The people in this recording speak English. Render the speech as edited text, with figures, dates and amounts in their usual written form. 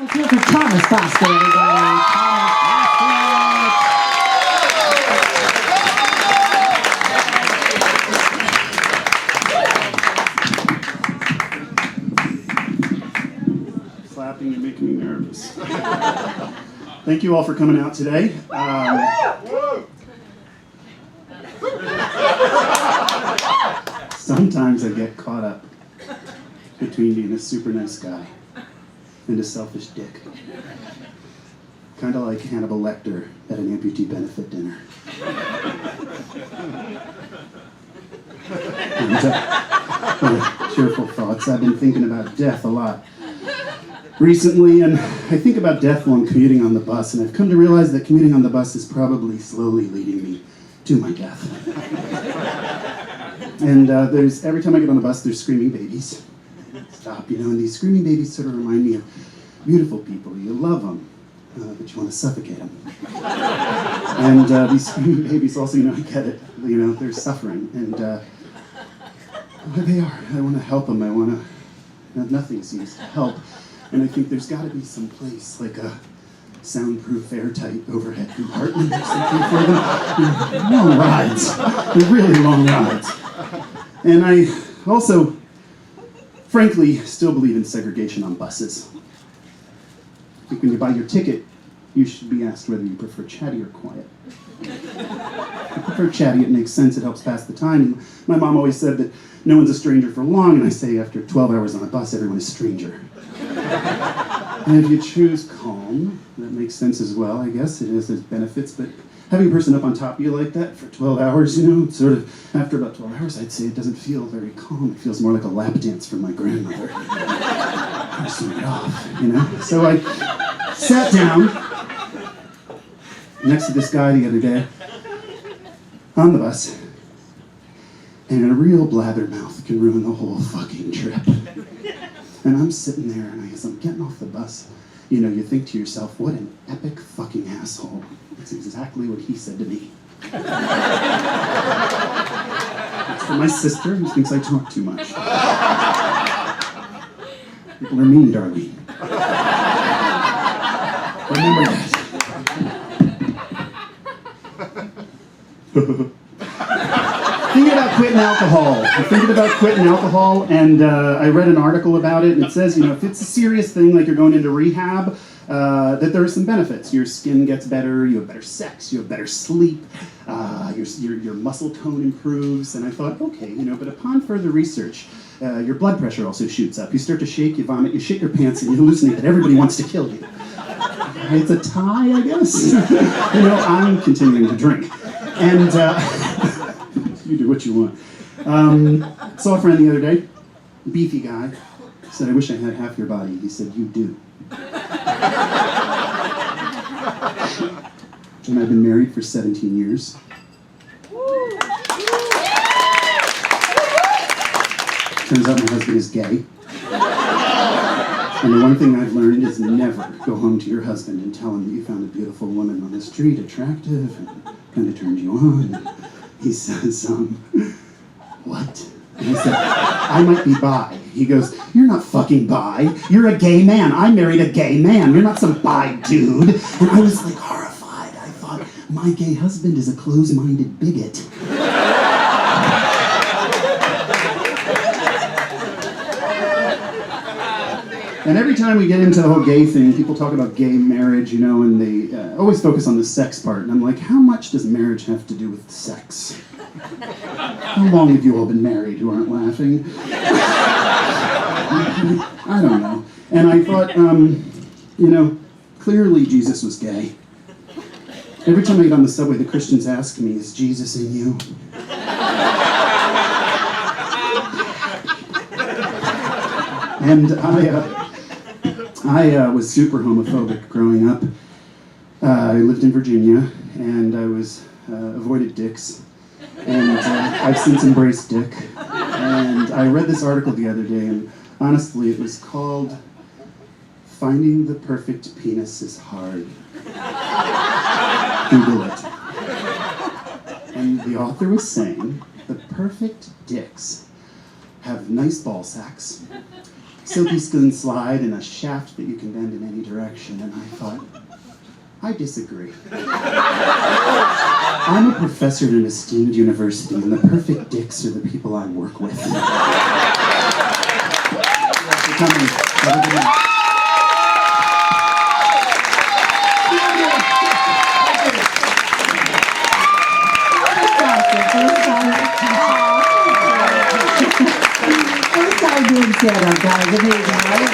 Let's hear it for Thomas Bosket, everybody. Clapping and making me nervous. Thank you all for coming out today. Sometimes I get caught up between being a super nice guy and a selfish dick. Kind of like Hannibal Lecter at an amputee benefit dinner. And, cheerful thoughts. I've been thinking about death a lot recently, and I think about death while I'm commuting on the bus, and I've come to realize that commuting on the bus is probably slowly leading me to my death. And every time I get on the bus, there's screaming babies. Stop, and these screaming babies sort of remind me of beautiful people. You love them, but you want to suffocate them. And these screaming babies also, I get it. They're suffering, and there they are. I want to help them. Nothing seems to help. And I think there's got to be some place, like a soundproof, airtight overhead compartment or something for them. Long rides. They're really long rides. And I also, frankly, still believe in segregation on buses. I think when you buy your ticket, you should be asked whether you prefer chatty or quiet. If you prefer chatty, it makes sense, it helps pass the time. My mom always said that no one's a stranger for long, and I say after 12 hours on a bus, everyone is a stranger. And if you choose calm, that makes sense as well, I guess. It has its benefits, but having a person up on top of you like that for 12 hours, sort of, after about 12 hours, I'd say it doesn't feel very calm. It feels more like a lap dance from my grandmother. I swing it off, So I sat down next to this guy the other day on the bus, and a real blabbermouth can ruin the whole fucking trip. And I'm sitting there, and as I'm getting off the bus, you think to yourself, what an epic fucking asshole. That's exactly what he said to me. It's for my sister, who thinks I talk too much. People are mean, Darlene. Remember that. Thinking about quitting alcohol. I'm thinking about quitting alcohol, and I read an article about it, and it says, if it's a serious thing, like you're going into rehab, that there are some benefits. Your skin gets better, you have better sex, you have better sleep, your muscle tone improves, and I thought, okay, but upon further research, your blood pressure also shoots up. You start to shake, you vomit, you shit your pants, and you hallucinate that everybody wants to kill you. It's a tie, I guess. I'm continuing to drink. And you do what you want. Saw a friend the other day, beefy guy, said, I wish I had half your body. He said, you do. And I've been married for 17 years. Turns out my husband is gay. And the one thing I've learned is never go home to your husband and tell him that you found a beautiful woman on the street, attractive, and kind of turned you on. And he says, what? And I said, I might be bi. He goes, you're not fucking bi. You're a gay man. I married a gay man. You're not some bi dude. And I was like horrified. I thought, my gay husband is a close-minded bigot. And every time we get into the whole gay thing, people talk about gay marriage, and they always focus on the sex part. And I'm like, how much does marriage have to do with sex? How long have you all been married who aren't laughing? I don't know. And I thought, clearly Jesus was gay. Every time I get on the subway, the Christians ask me, is Jesus in you? And I was super homophobic growing up. I lived in Virginia, and I was avoided dicks. And I've since embraced dick. And I read this article the other day, and honestly, it was called Finding the Perfect Penis is Hard. Google it. And the author was saying the perfect dicks have nice ball sacks, silky spoon slide and a shaft that you can bend in any direction. And I thought, I disagree. I'm a professor at an esteemed university, and the perfect dicks are the people I work with. Thanks for coming. Have a good night. First time doing stand-up, guys. Amazing, right?